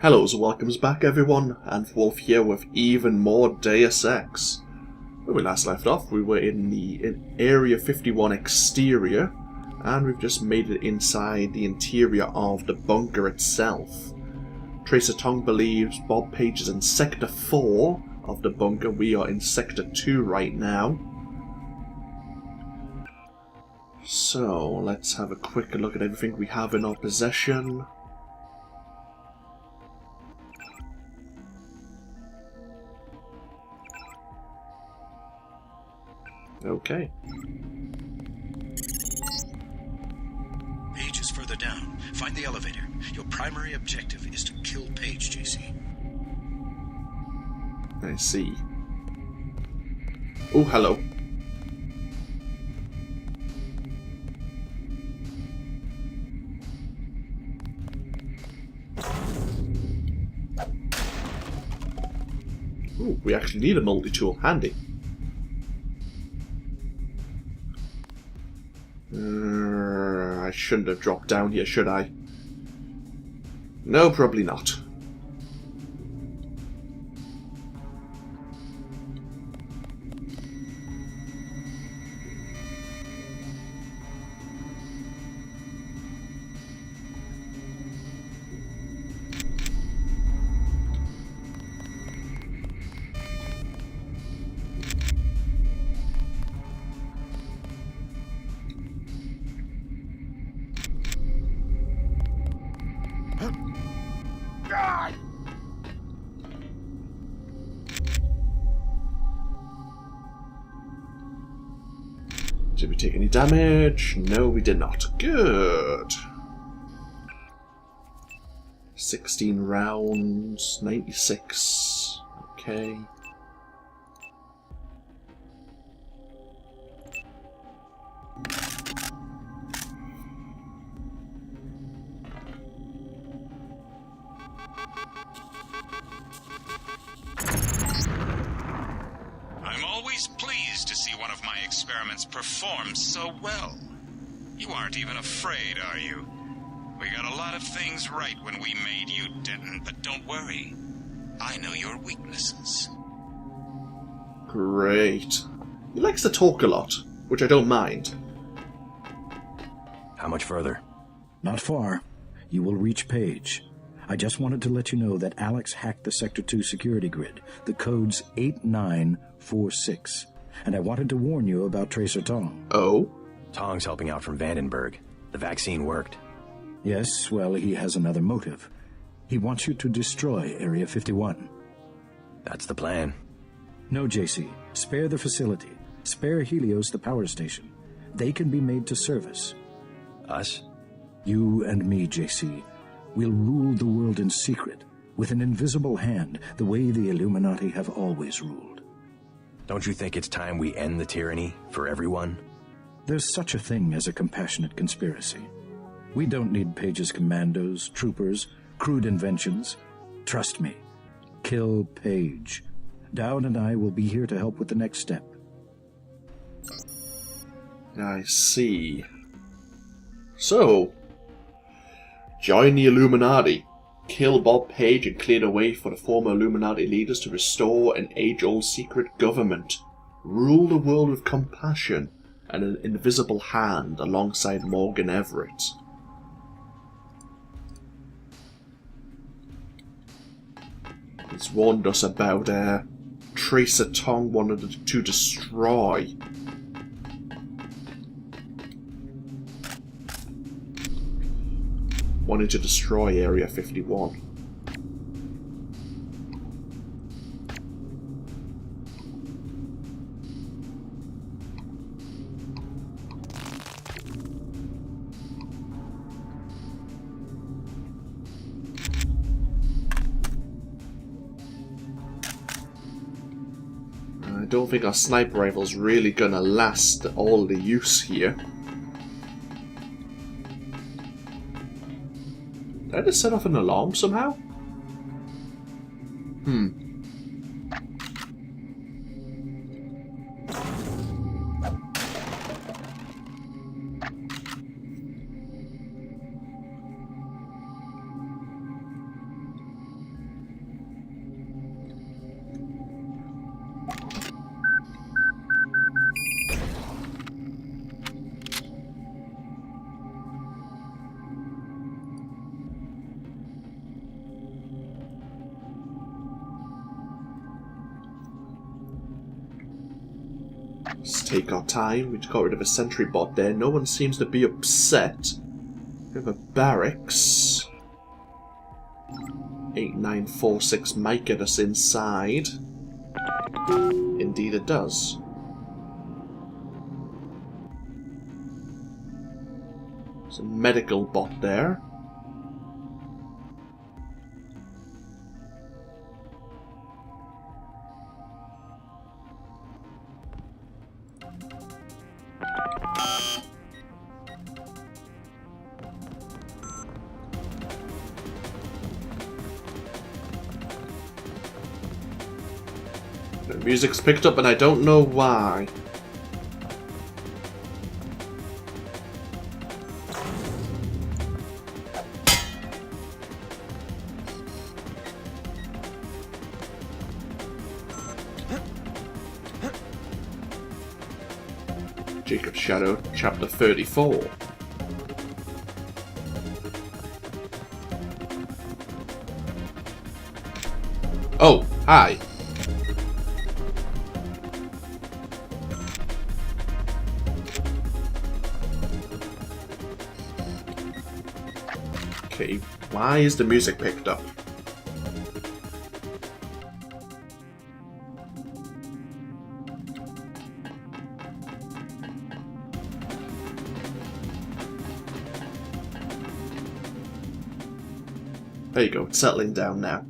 Hello and welcomes back everyone, AnthWolf here with even more Deus Ex. When we last left off, we were in Area 51 exterior, and we've just made it inside the interior of the bunker itself. Tracer Tong believes Bob Page is in Sector 4 of the bunker. We are in Sector 2 right now. So, let's have a quick look at everything we have in our possession. Okay. Page is further down. Find the elevator. Your primary objective is to kill Page, JC. I see. Oh, hello. Ooh, we actually need a multi-tool. Handy. I shouldn't have dropped down here, should I? No, probably not. Did we take any damage? No, we did not. Good. 16 rounds, 96. Okay. Experiments perform so well. You aren't even afraid, are you? We got a lot of things right when we made you, Denton, but don't worry. I know your weaknesses. Great. He likes to talk a lot, which I don't mind. How much further? Not far. You will reach Page. I just wanted to let you know that Alex hacked the Sector 2 security grid. The code's 8946. And I wanted to warn you about Tracer Tong. Oh? Tong's helping out from Vandenberg. The vaccine worked. Yes, well, he has another motive. He wants you to destroy Area 51. That's the plan. No, JC. Spare the facility. Spare Helios, the power station. They can be made to service. Us? You and me, JC. We'll rule the world in secret, with an invisible hand, the way the Illuminati have always ruled. Don't you think it's time we end the tyranny for everyone? There's such a thing as a compassionate conspiracy. We don't need Page's commandos, troopers, crude inventions. Trust me. Kill Page. Dowd and I will be here to help with the next step. I see. So, join the Illuminati. Kill Bob Page and clear the way for the former Illuminati leaders to restore an age-old secret government. Rule the world with compassion and an invisible hand alongside Morgan Everett. He's warned us about Tracer Tong wanted to destroy. Wanted to destroy Area 51. I don't think our sniper rifle's really gonna last all the use here. Did I just set off an alarm somehow? Let's take our time. We just got rid of a sentry bot there. No one seems to be upset. We have a barracks. 8946 might get us inside. Indeed it does. There's a medical bot there. The music's picked up and I don't know why. Jacob's Shadow, Chapter 34. Oh, hi. Okay, why is the music picked up? There you go, it's settling down now.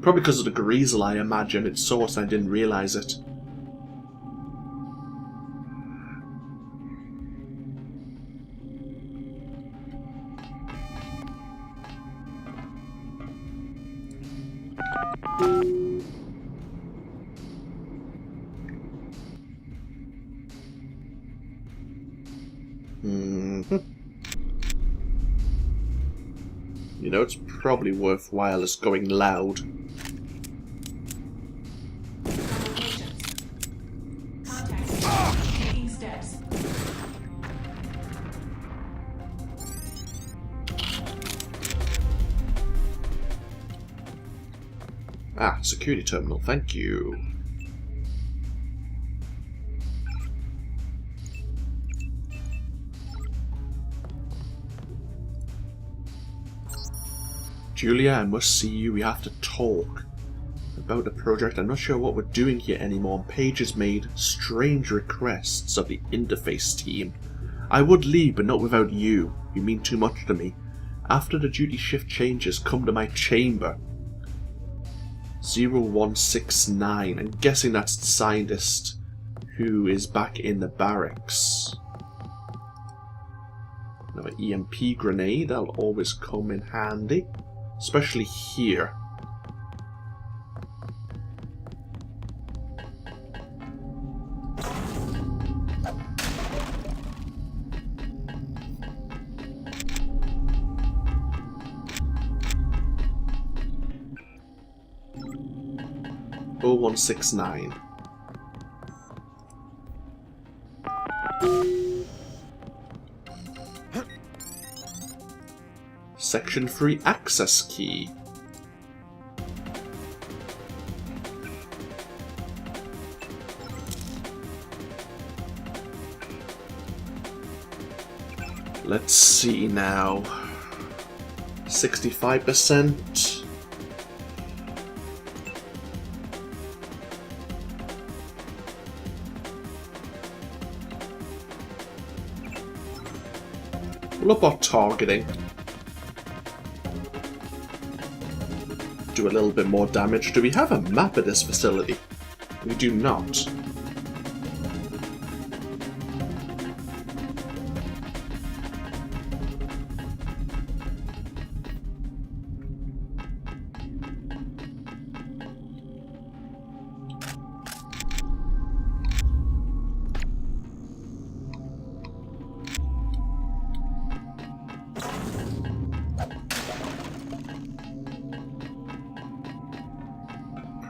Probably because of the greasel, I imagine, its source, and I didn't realise it. You know, it's probably worthwhile as going loud. Taking steps. Ah, security terminal, thank you. Julia, I must see you. We have to talk about the project. I'm not sure what we're doing here anymore. Paige has made strange requests of the interface team. I would leave, but not without you. You mean too much to me. After the duty shift changes, come to my chamber. 0169. I'm guessing that's the scientist who is back in the barracks. Now an EMP grenade, that'll always come in handy. Especially here. Oh, 0169. Section 3 access key. Let's see now. 65%. We'll up our targeting. Do a little bit more damage. Do we have a map of this facility? We do not.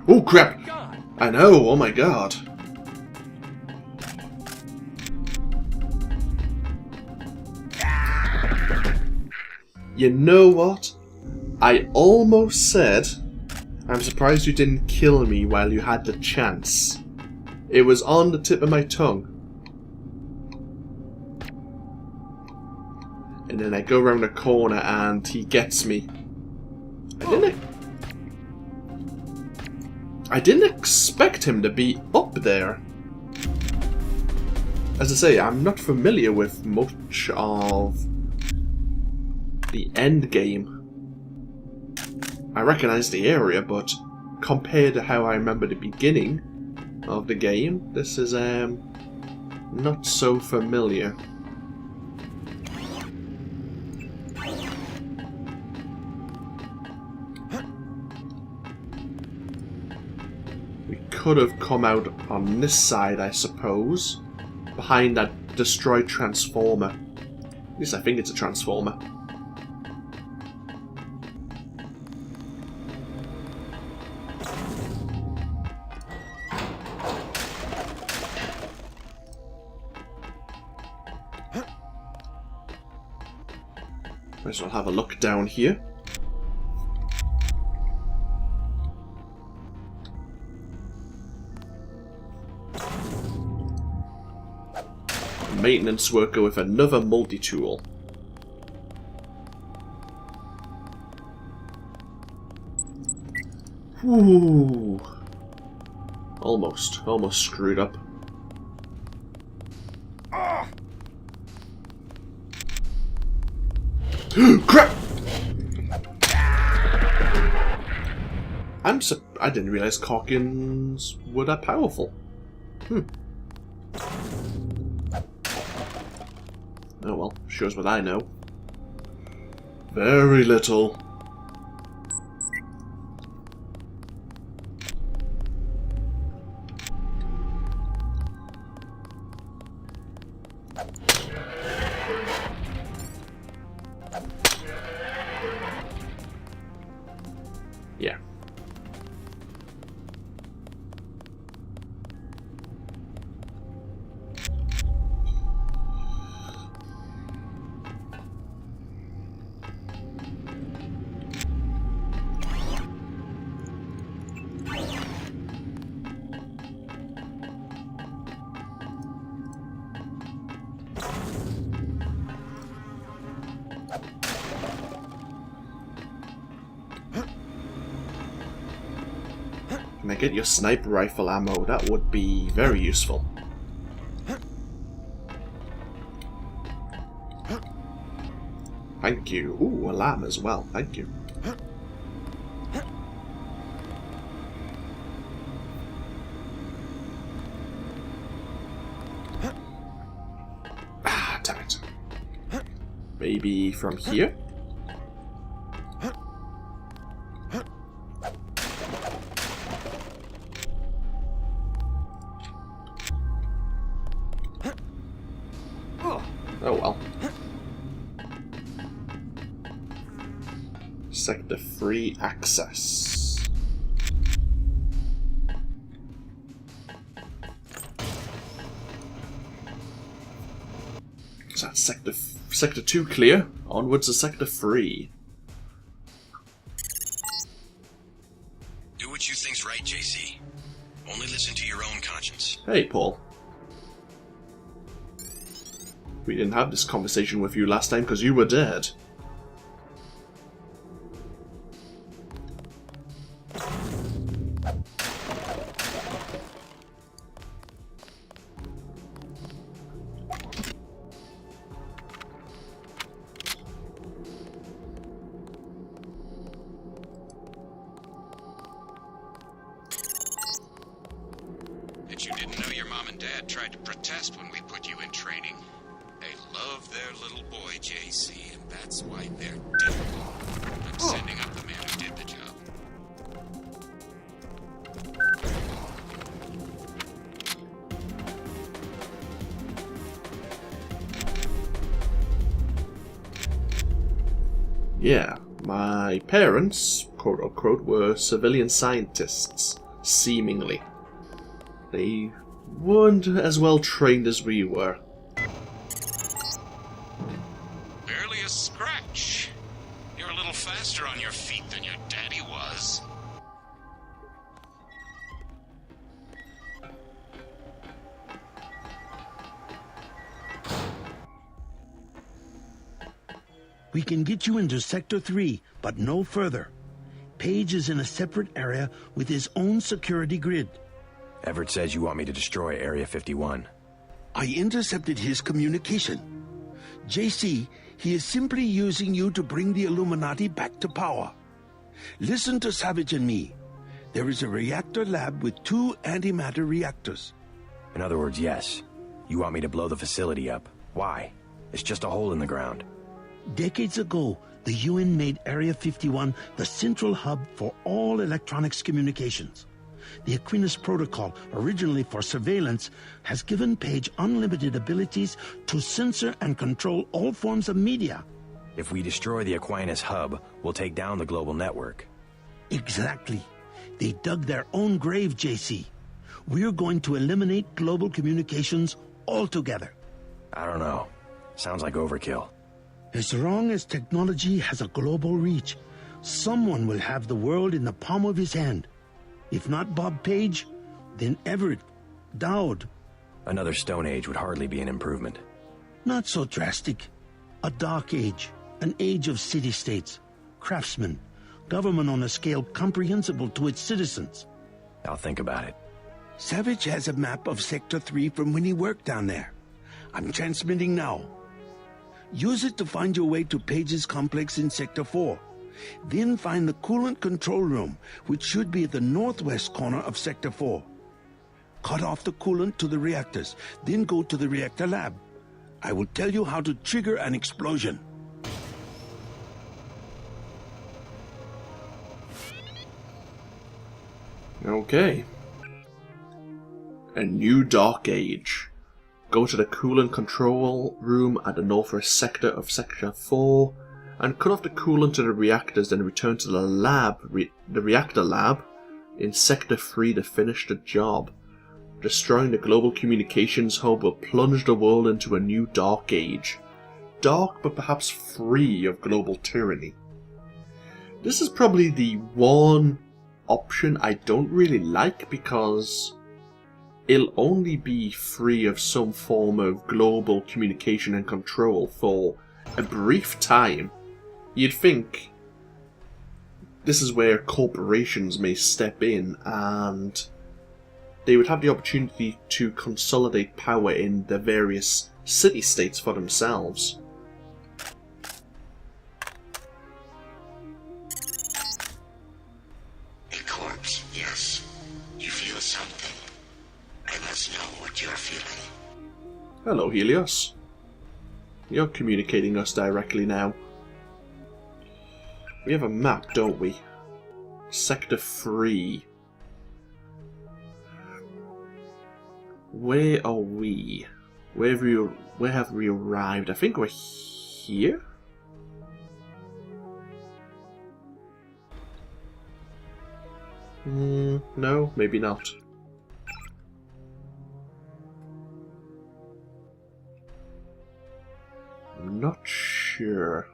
Oh crap! I know, oh my god. You know what? I almost said, I'm surprised you didn't kill me while you had the chance. It was on the tip of my tongue. And then I go around the corner and he gets me. I didn't expect him to be up there. As I say, I'm not familiar with much of the end game. I recognize the area, but compared to how I remember the beginning of the game, this is not so familiar. We could have come out on this side, I suppose, behind that destroyed transformer. At least I think it's a transformer. Might as well have a look down here. Maintenance worker with another multi-tool. Ooh. Almost screwed up. Crap! I didn't realize Corkins were that powerful. Oh well, shows what I know. Very little. Yeah. Can I get your sniper rifle ammo? That would be very useful. Thank you. Ooh, a lamb as well. Thank you. Ah, damn it. Maybe from here? Oh well. Sector 3 access. So that's sector 2 clear. Onwards to sector 3. Do what you think's right, JC. Only listen to your own conscience. Hey, Paul. We didn't have this conversation with you last time because you were dead. Bet you didn't know your mom and dad tried to protest when we put you in training. They love their little boy, JC, and that's why they're dead. I'm sending up the man who did the job. Yeah, my parents, quote unquote, were civilian scientists, seemingly. They weren't as well trained as we were. Barely a scratch. You're a little faster on your feet than your daddy was. We can get you into Sector 3, but no further. Page is in a separate area with his own security grid. Everett says you want me to destroy Area 51. I intercepted his communication. JC, he is simply using you to bring the Illuminati back to power. Listen to Savage and me. There is a reactor lab with 2 antimatter reactors. In other words, yes. You want me to blow the facility up. Why? It's just a hole in the ground. Decades ago, the UN made Area 51 the central hub for all electronics communications. The Aquinas Protocol, originally for surveillance, has given Page unlimited abilities to censor and control all forms of media. If we destroy the Aquinas hub, we'll take down the global network. Exactly. They dug their own grave, JC. We're going to eliminate global communications altogether. I don't know. Sounds like overkill. As long as technology has a global reach, someone will have the world in the palm of his hand. If not Bob Page, then Everett, Dowd. Another Stone Age would hardly be an improvement. Not so drastic. A dark age, an age of city-states, craftsmen, government on a scale comprehensible to its citizens. I'll think about it. Savage has a map of Sector 3 from when he worked down there. I'm transmitting now. Use it to find your way to Page's complex in Sector 4. Then find the coolant control room, which should be at the northwest corner of Sector 4. Cut off the coolant to the reactors, then go to the reactor lab. I will tell you how to trigger an explosion. Okay. A new dark age. Go to the coolant control room at the northwest sector of Sector 4 and cut off the coolant to the reactors, then return to the reactor lab in Sector 3 to finish the job. Destroying the global communications hub will plunge the world into a new dark age. Dark, but perhaps free of global tyranny. This is probably the one option I don't really like, because it'll only be free of some form of global communication and control for a brief time. You'd think this is where corporations may step in and they would have the opportunity to consolidate power in the various city-states for themselves. A corpse, yes. You feel something. I must know what you're feeling. Hello, Helios. You're communicating us directly now. We have a map, don't we? Sector 3. Where are we? Where have we arrived? I think we're here? No, maybe not. I'm not sure.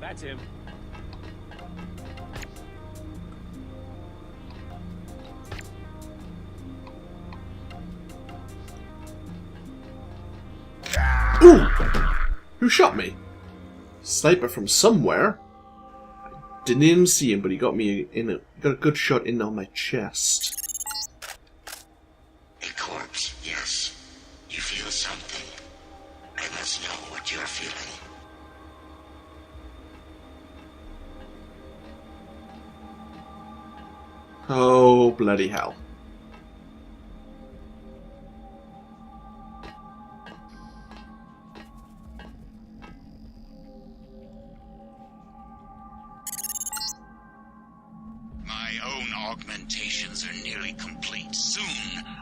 That's him. Ooh! Who shot me? Sniper from somewhere. I didn't even see him, but he got got a good shot in on my chest. A corpse, yes. You feel something. I must know what you're feeling. Oh, bloody hell. My own augmentations are nearly complete. Soon,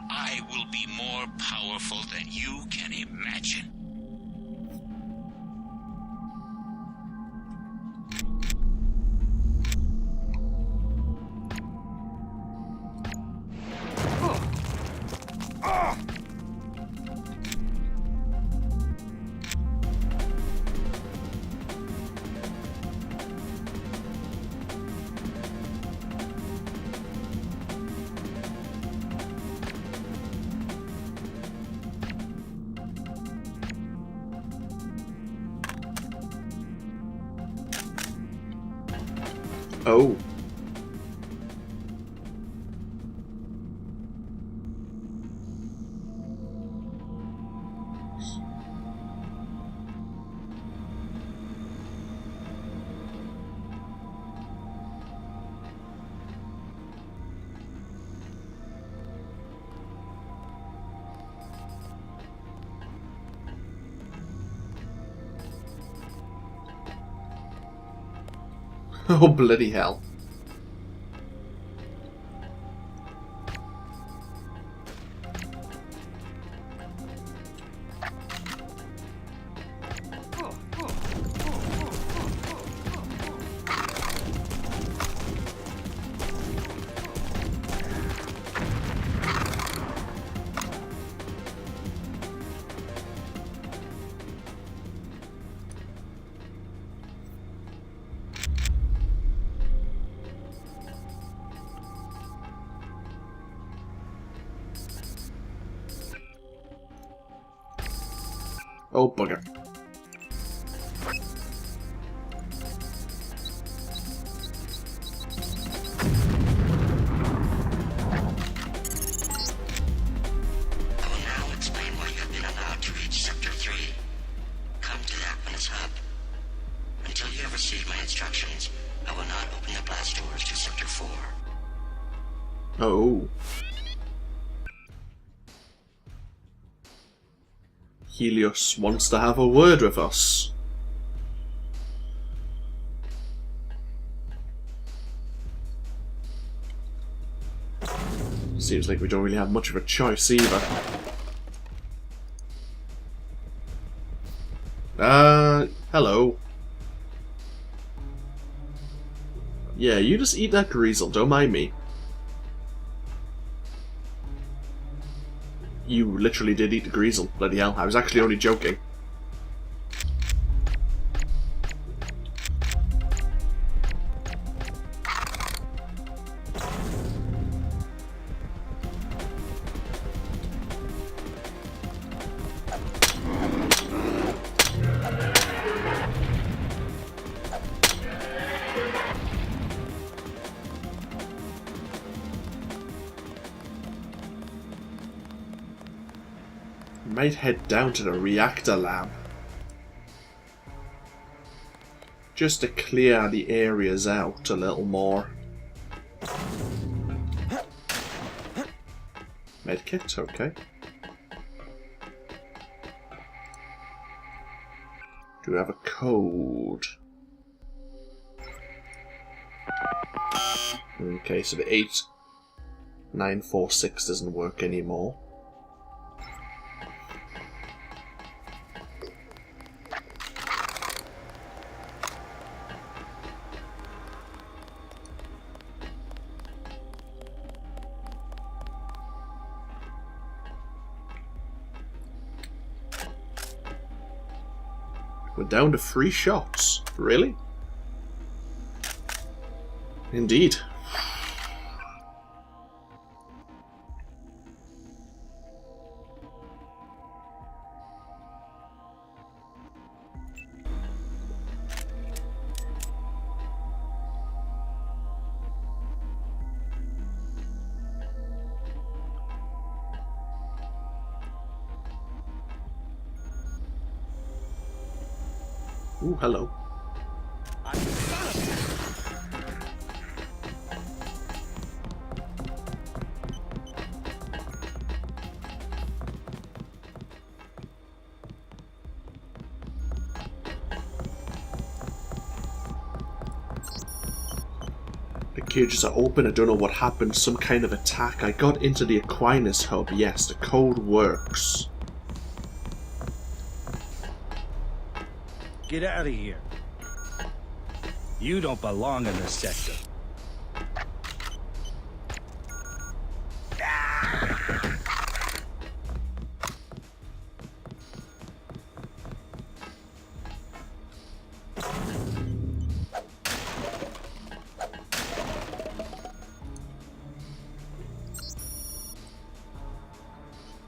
I will be more powerful than you can imagine. Oh. Oh, bloody hell. Oh, bugger. I will now explain why you have been allowed to reach Sector 3. Come to that when it's up. Until you have received my instructions, I will not open the blast doors to Sector 4. Oh. Helios wants to have a word with us. Seems like we don't really have much of a choice either. Hello. Yeah, you just eat that greasel, don't mind me. You literally did eat the greasel, bloody hell. I was actually only joking. Might head down to the reactor lab. Just to clear the areas out a little more. Medkit, okay. Do we have a code? Okay, so the 8946 doesn't work anymore. We're down to 3 shots. Really? Indeed. Ooh, hello. The cages are open. I don't know what happened. Some kind of attack. I got into the Aquinas hub. Yes, the code works. Get out of here. You don't belong in this sector.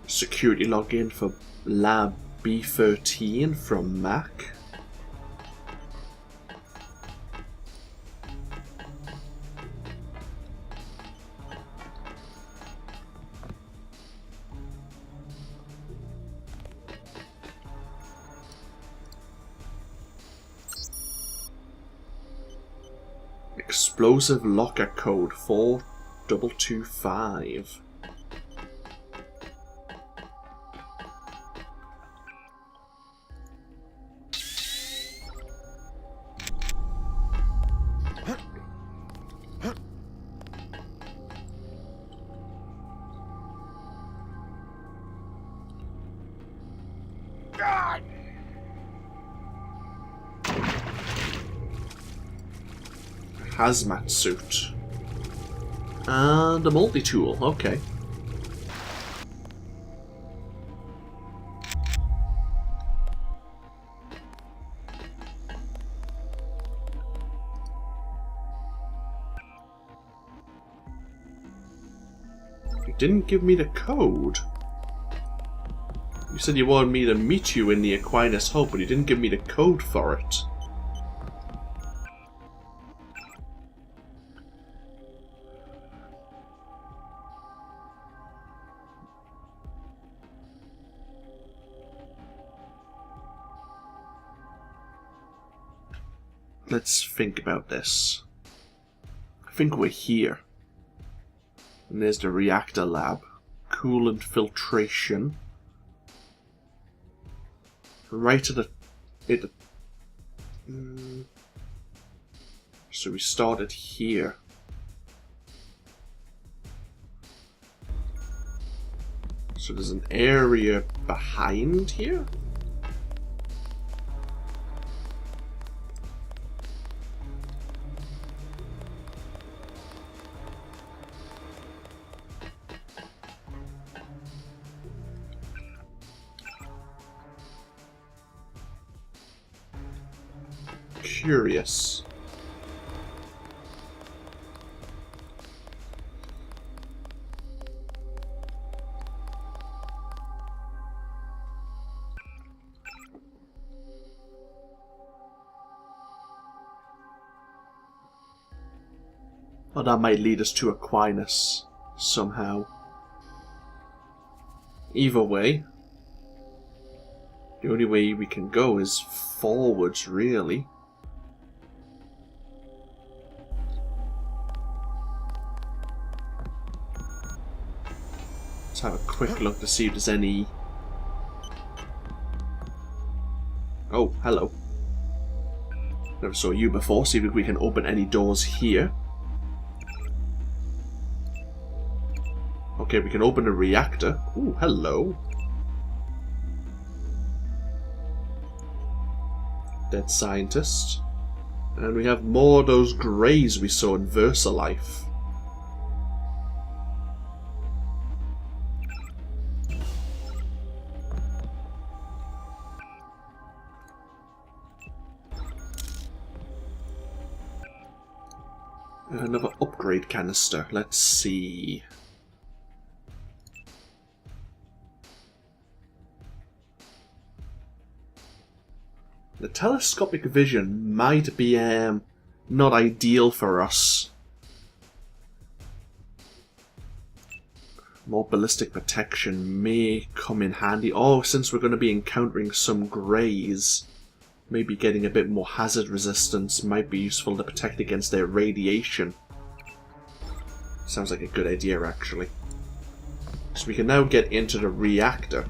Security login for Lab B13 from Mac. Explosive locker code 4225. Hazmat suit. And a multi-tool, okay. You didn't give me the code. You said you wanted me to meet you in the Aquinas hub, but you didn't give me the code for it. Let's think about this. I think we're here. And there's the reactor lab. Coolant filtration. Right at the... So we started here. So there's an area behind here? Curious. Well, that might lead us to Aquinas somehow. Either way, the only way we can go is forwards, really. Let's have a quick look to see if there's any... Oh, hello. Never saw you before. See if we can open any doors here. Okay, we can open a reactor. Ooh, hello. Dead scientist. And we have more of those greys we saw in VersaLife. Another upgrade canister. Let's see. The telescopic vision might be not ideal for us. More ballistic protection may come in handy. Oh, since we're going to be encountering some greys, maybe getting a bit more hazard resistance might be useful to protect against their radiation. Sounds like a good idea, actually. So we can now get into the reactor,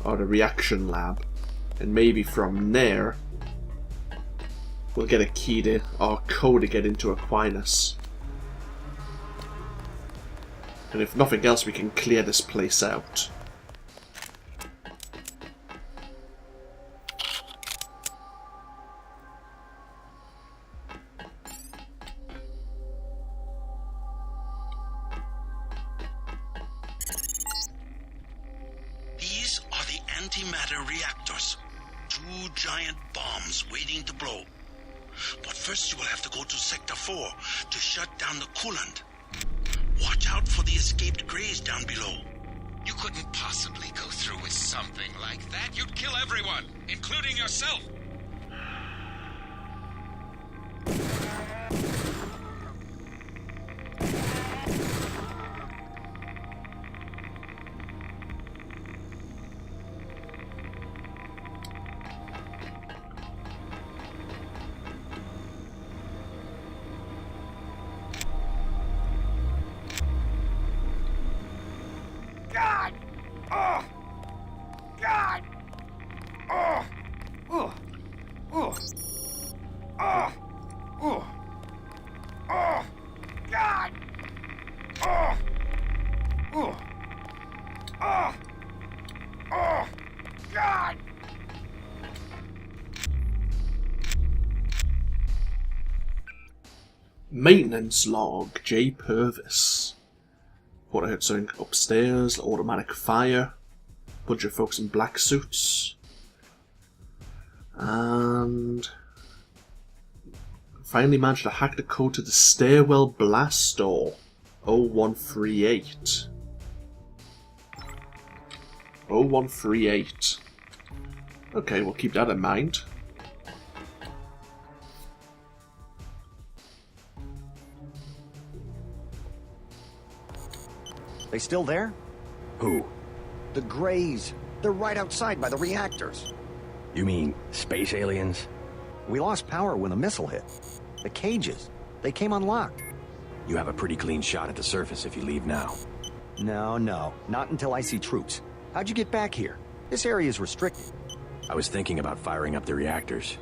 or the reaction lab, and maybe from there we'll get a key to, or code to get into Aquinas. And if nothing else, we can clear this place out. These are the antimatter reactors. 2 giant bombs waiting to blow. But first you will have to go to Sector 4 to shut down the coolant. Watch out for the escaped greys down below. You couldn't possibly go through with something like that. You'd kill everyone, including yourself. Maintenance log, J. Purvis. What I heard something upstairs, automatic fire, bunch of folks in black suits, and finally managed to hack the code to the stairwell blast door, 0138. 0138. Okay, we'll keep that in mind. They still there? Who? The Greys. They're right outside by the reactors. You mean space aliens? We lost power when the missile hit. The cages. They came unlocked. You have a pretty clean shot at the surface if you leave now. No, not until I see troops. How'd you get back here? This area is restricted. I was thinking about firing up the reactors.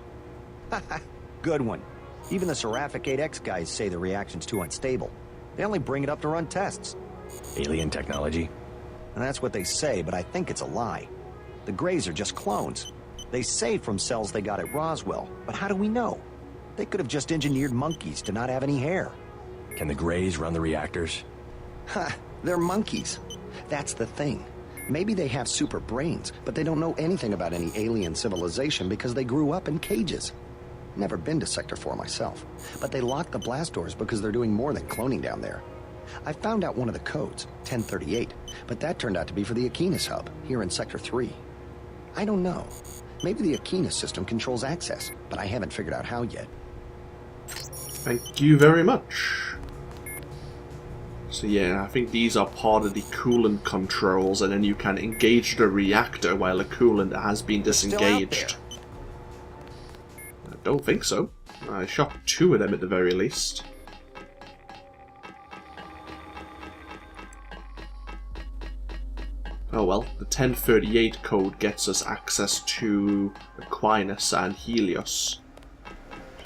Good one. Even the Seraphic 8X guys say the reaction's too unstable. They only bring it up to run tests. Alien technology? And that's what they say, but I think it's a lie. The Greys are just clones. They say from cells they got at Roswell, but how do we know? They could have just engineered monkeys to not have any hair. Can the Greys run the reactors? Ha! They're monkeys. That's the thing. Maybe they have super brains, but they don't know anything about any alien civilization because they grew up in cages. Never been to Sector 4 myself, but they locked the blast doors because they're doing more than cloning down there. I found out one of the codes, 1038, but that turned out to be for the Aquinas hub, here in Sector 3. I don't know. Maybe the Aquinas system controls access, but I haven't figured out how yet. Thank you very much. So yeah, I think these are part of the coolant controls, and then you can engage the reactor while the coolant has been disengaged. I don't think so. I shot 2 of them at the very least. Oh well, the 1038 code gets us access to Aquinas and Helios.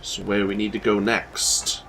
So where we need to go next.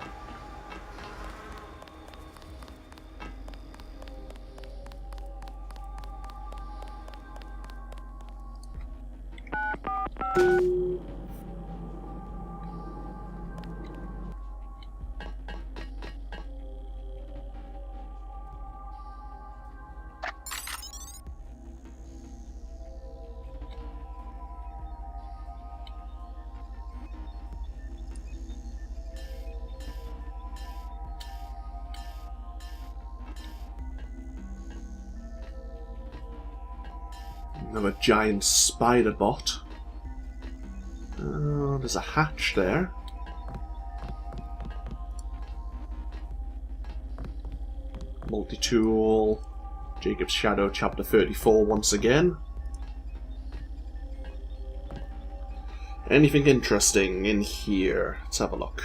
Another giant spider bot. Oh, there's a hatch there. Multi-tool. Jacob's Shadow, Chapter 34 once again. Anything interesting in here? Let's have a look.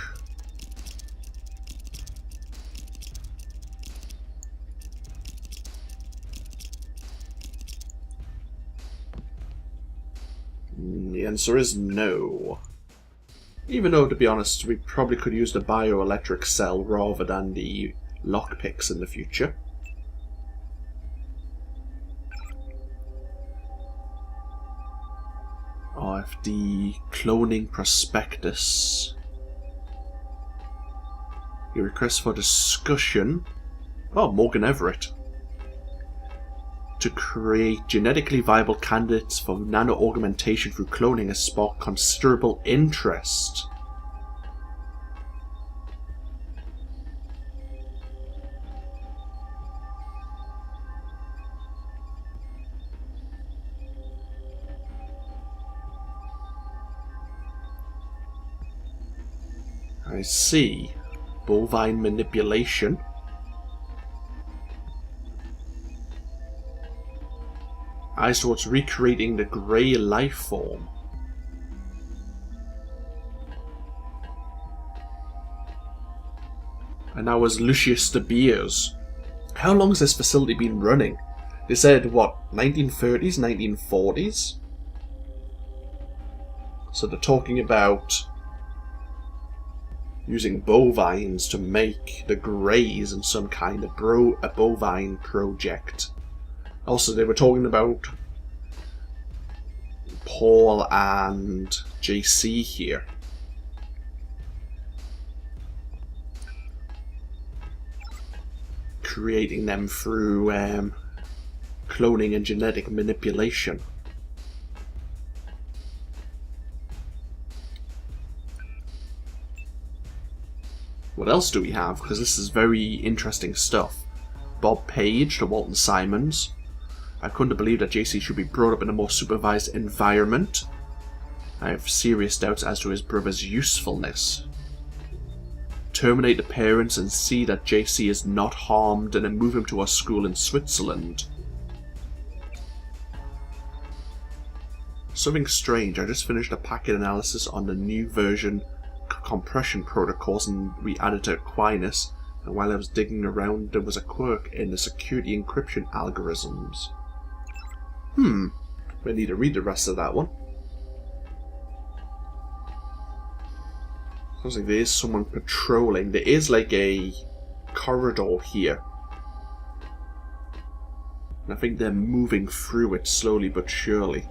The answer is no. Even though, to be honest, we probably could use the bioelectric cell rather than the lockpicks in the future. RFD cloning prospectus. Your request for discussion. Oh, Morgan Everett. To create genetically viable candidates for nano-augmentation through cloning has sparked considerable interest. I see. Bovine manipulation. So it's recreating the grey life form. And that was Lucius de Beers. How long has this facility been running? They said, what, 1930s, 1940s? So they're talking about using bovines to make the greys in some kind of a bovine project. Also, they were talking about Paul and JC here. creating them through cloning and genetic manipulation. What else do we have? Because this is very interesting stuff. Bob Page to Walton Simons. I couldn't believe that JC should be brought up in a more supervised environment. I have serious doubts as to his brother's usefulness. Terminate the parents and see that JC is not harmed, and then move him to our school in Switzerland. Something strange. I just finished a packet analysis on the new version compression protocols and we added to Aquinas, and while I was digging around there was a quirk in the security encryption algorithms. We need to read the rest of that one. Sounds like there is someone patrolling. There is like a corridor here. And I think they're moving through it slowly but surely.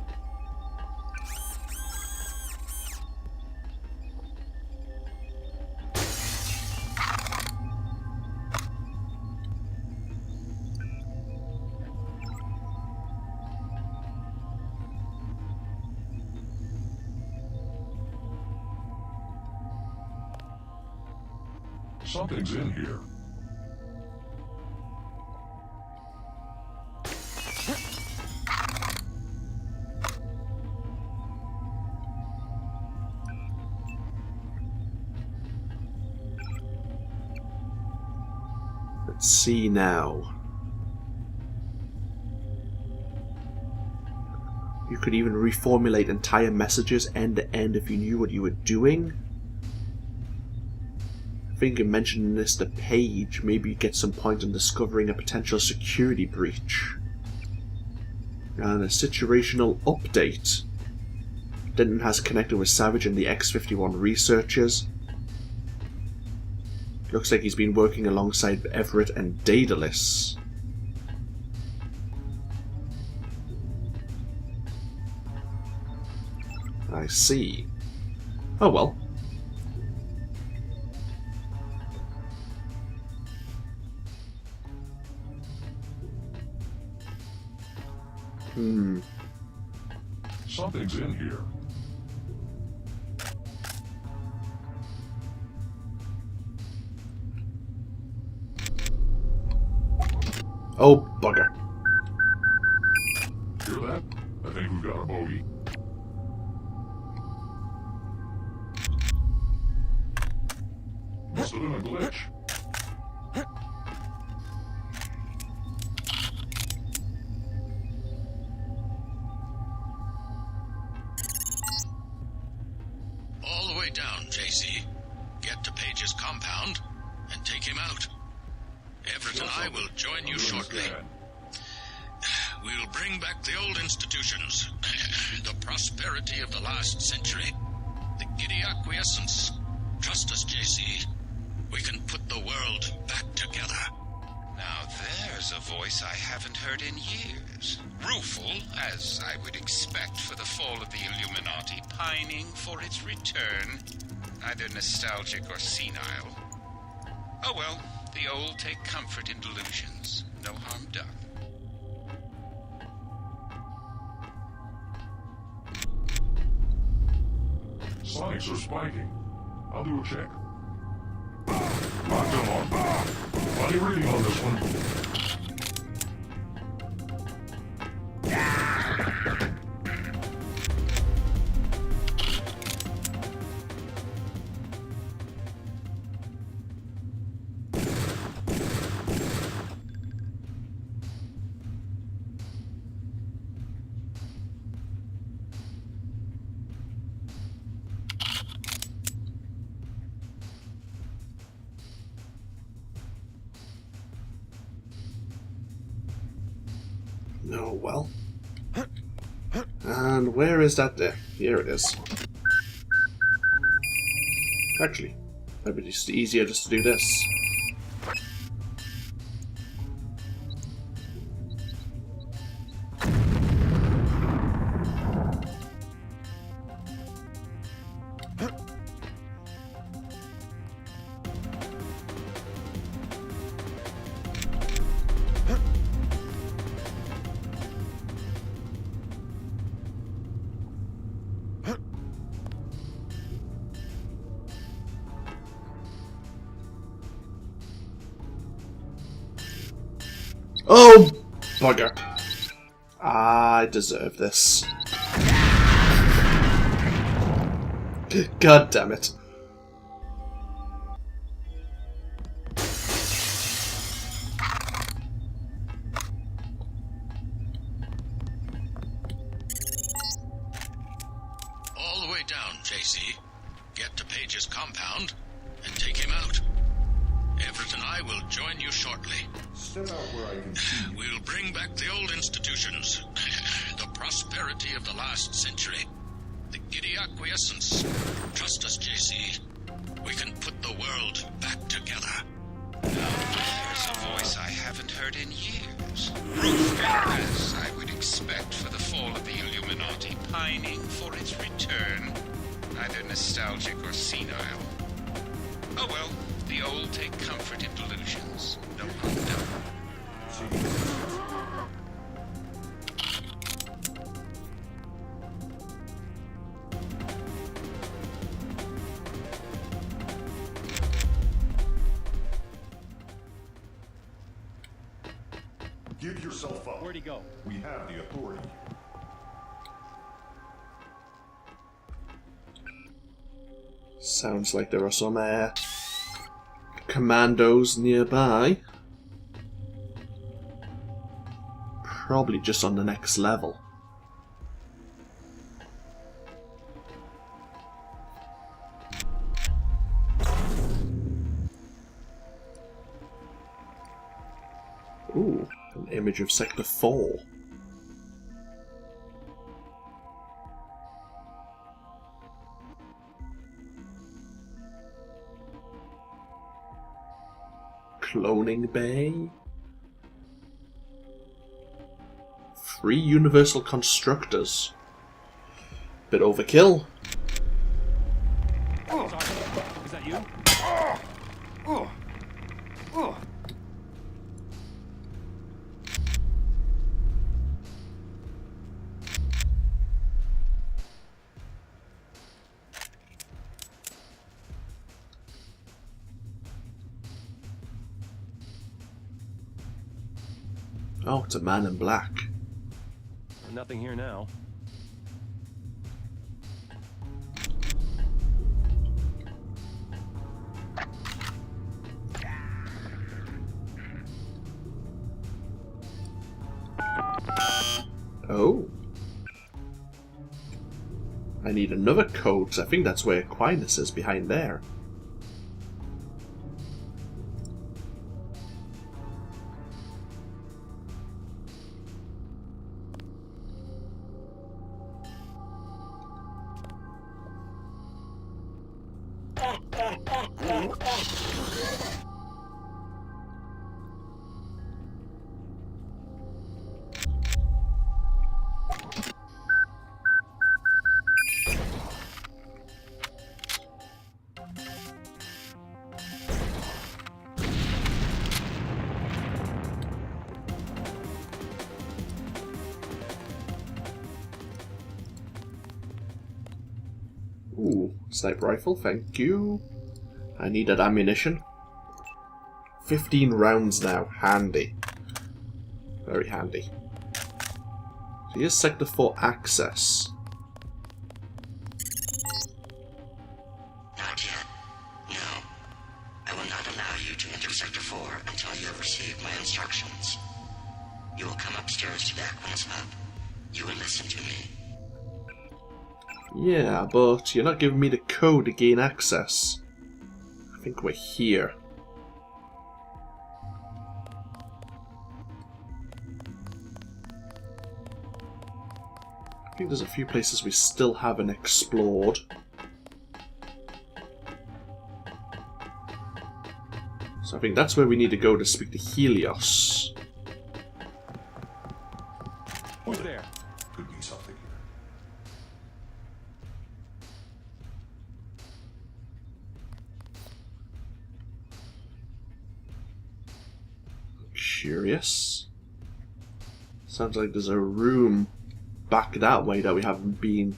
Something's in here. Let's see now. You could even reformulate entire messages end to end if you knew what you were doing. I think you mentioned this to Paige. Maybe you get some point in discovering a potential security breach. And a situational update. Denton has connected with Savage and the X-51 researchers. Looks like he's been working alongside Everett and Daedalus. I see. Oh well. Something's in here. Oh, bugger. Hear that? I think we've got a bogey. Must have been a glitch. All the way down, JC. Get to Page's compound and take him out. Everett and I will join you shortly. We'll bring back the old institutions, the prosperity of the last century, the giddy acquiescence. Trust us, JC. We can put the world back together. Now there's a voice I haven't heard in years. Rueful, as I would expect for the fall of the Illuminati, pining for its return. Either nostalgic or senile. Oh well, the old take comfort in delusions. No harm done. Sonics are spiking. I'll do a check. Locked them on. Funny reading on this one. Oh, well. And where is that there? Here it is. Actually, that'd be just easier just to do this. Oh, bugger. I deserve this. God damn it. All the way down, JC. Get to Page's compound and take him out. Everett and I will join you shortly. Step out where I can see you. We'll bring back the old institutions. The prosperity of the last century. The giddy acquiescence. Trust us, JC. We can put the world back together. There's a voice I haven't heard in years. Roofing, as I would expect for the fall of the Illuminati, pining for its return. Either nostalgic or senile. Oh well, the old take comfort in delusions. No harm done. Give yourself up. Where'd he go? We have the authority. Sounds like there are some commandos nearby. Probably just on the next level. Ooh, an image of Sector 4. Cloning Bay. 3 universal constructors. Bit overkill. Sorry. Is that you? Oh, it's a man in black. Nothing here now. Oh. I need another code, because I think that's where Aquinas is, behind there. Ooh, sniper rifle, thank you. I needed ammunition. 15 rounds now, handy. Very handy. So here's Sector 4 access. Not yet. No. I will not allow you to enter Sector 4 until you have received my instructions. You will come upstairs to the Aquinas hub. You will listen to me. Yeah, but you're not giving me the code to gain access. I think we're here. I think there's a few places we still haven't explored. So I think that's where we need to go to speak to Helios. Who's there? Could be something here. Curious. Sounds like there's a room back that way that we haven't been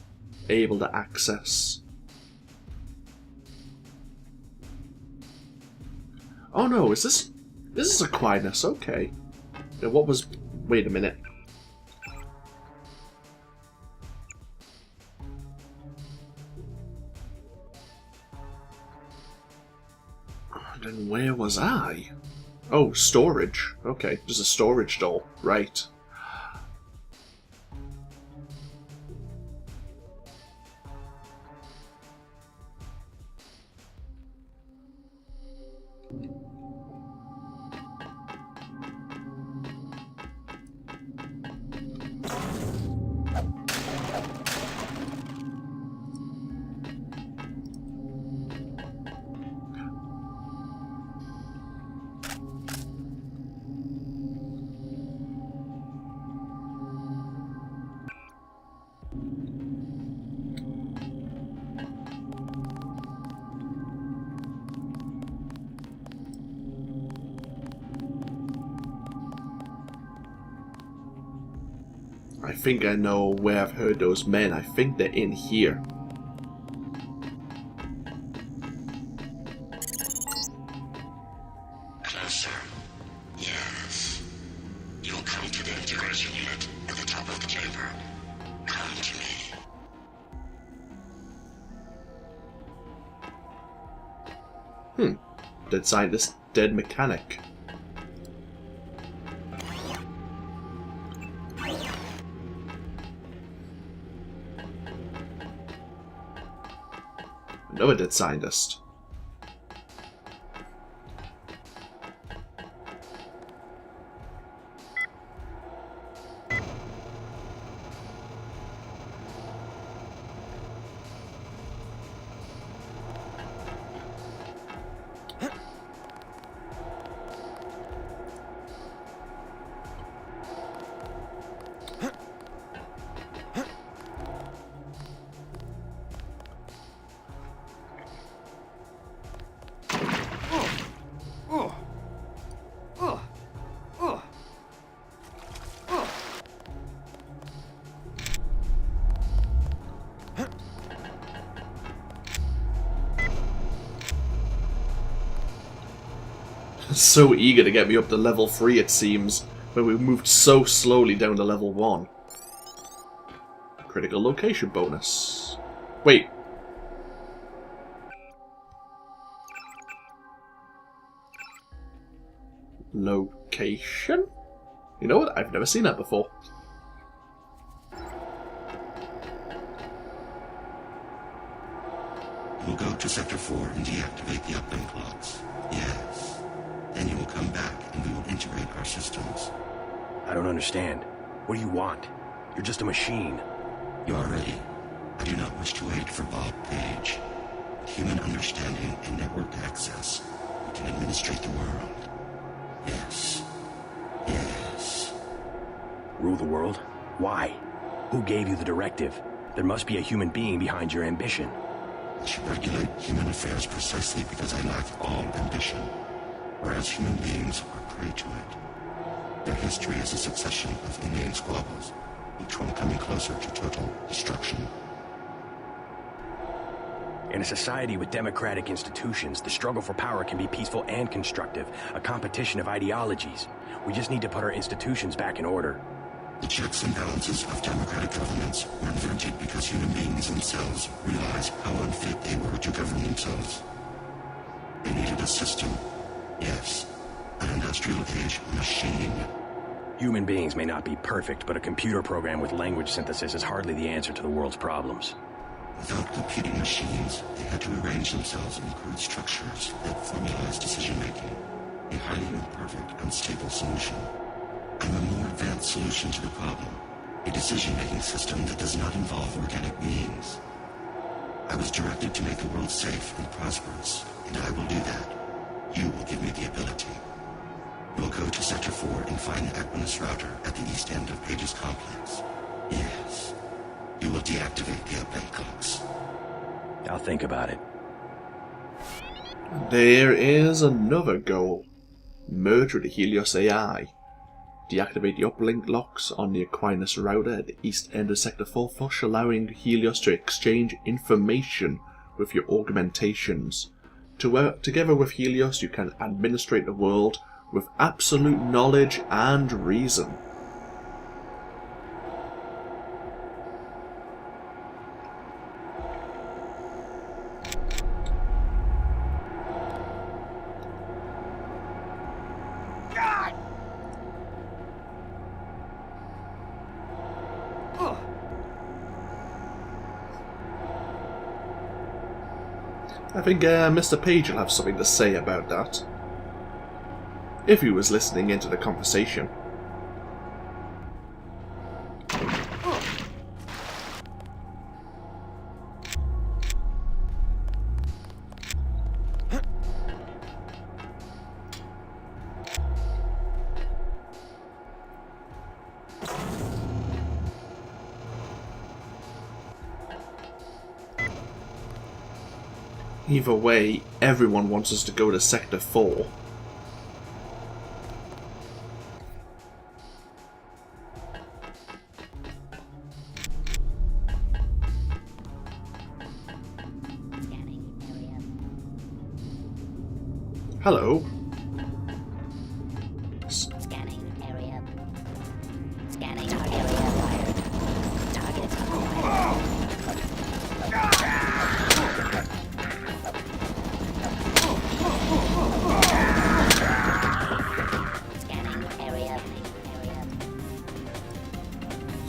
able to access. Oh no, is this... This is Aquinas, okay. Now, what was... Wait a minute. Then where was I? Oh, storage. Okay, there's a storage door. Right. I think I know where I've heard those men. I think they're in here. Closer. Yes. You will come to the integration unit at the top of the chamber. Come to me. Dead scientist, dead mechanic. Another dead scientist. So eager to get me up to level 3, it seems, but we moved so slowly down to level 1. Critical location bonus. Wait. Location? You know what? I've never seen that before. We'll go to Sector 4 and deactivate the uplink locks. Yes. Then you will come back and we will integrate our systems. I don't understand. What do you want? You're just a machine. You are ready. I do not wish to wait for Bob Page. With human understanding and network access, we can administrate the world. Yes. Yes. Rule the world? Why? Who gave you the directive? There must be a human being behind your ambition. I should regulate human affairs precisely because I lack all ambition, whereas human beings are prey to it. Their history is a succession of inane squabbles, each one coming closer to total destruction. In a society with democratic institutions, the struggle for power can be peaceful and constructive, a competition of ideologies. We just need to put our institutions back in order. The checks and balances of democratic governments were invented because human beings themselves realized how unfit they were to govern themselves. They needed a system. Yes, an industrial age machine. Human beings may not be perfect, but a computer program with language synthesis is hardly the answer to the world's problems. Without computing machines, they had to arrange themselves in crude structures that formalize decision-making. A highly imperfect, unstable solution. I'm a more advanced solution to the problem. A decision-making system that does not involve organic beings. I was directed to make the world safe and prosperous, and I will do that. You will give me the ability. You will go to Sector 4 and find the Equinus router at the east end of Page's complex. Yes. You will deactivate the uplink clocks. I'll think about it. There is another goal. Murder the Helios AI. Deactivate the uplink locks on the Aquinas router at the east end of Sector 4, thus allowing Helios to exchange information with your augmentations. Together with Helios, you can administrate the world with absolute knowledge and reason. I think Mr. Page will have something to say about that, if he was listening into the conversation. Either way, everyone wants us to go to Sector 4. Hello. Scanning area. Scanning area. Target.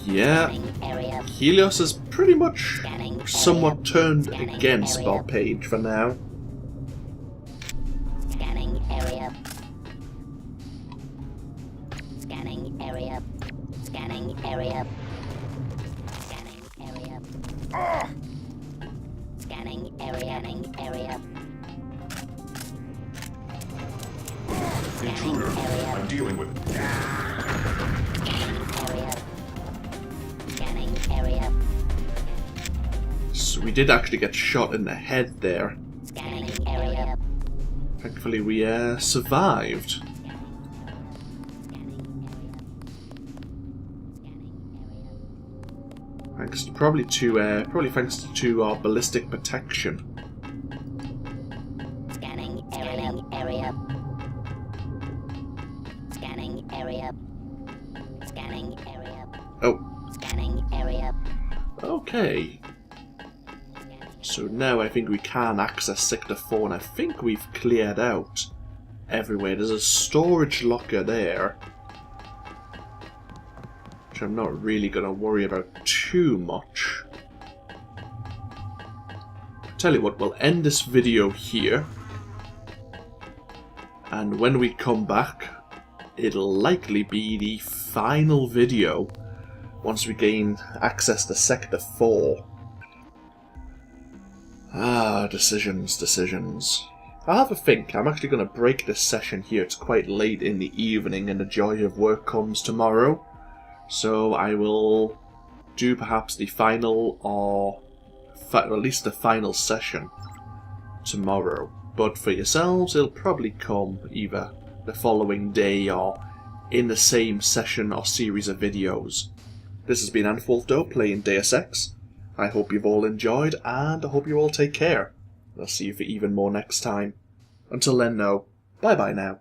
Yeah, Helios is pretty much somewhat turned against Bob Page for now. Scanning area. Scanning area. Scanning area. Scanning area. Scanning area. Scanning area. Intruder, I'm dealing with it. Scanning area. So we did actually get shot in the head there. Scanning area. Thankfully we survived. Thanks probably thanks to our ballistic protection. Scanning area. Scanning area. Scanning area. Oh. Scanning area. Okay. So now I think we can access Sector 4, and I think we've cleared out everywhere. There's a storage locker there, which I'm not really going to worry about too much. Tell you what, we'll end this video here, and when we come back, it'll likely be the final video once we gain access to Sector 4. Ah, decisions. I'll have a think. I'm actually going to break this session here. It's quite late in the evening and the joy of work comes tomorrow. So I will do perhaps the final, or at least the final session tomorrow. But for yourselves, it'll probably come either the following day or in the same session or series of videos. This has been AnthWolf playing Deus Ex. I hope you've all enjoyed, and I hope you all take care. I'll see you for even more next time. Until then, though, bye-bye now.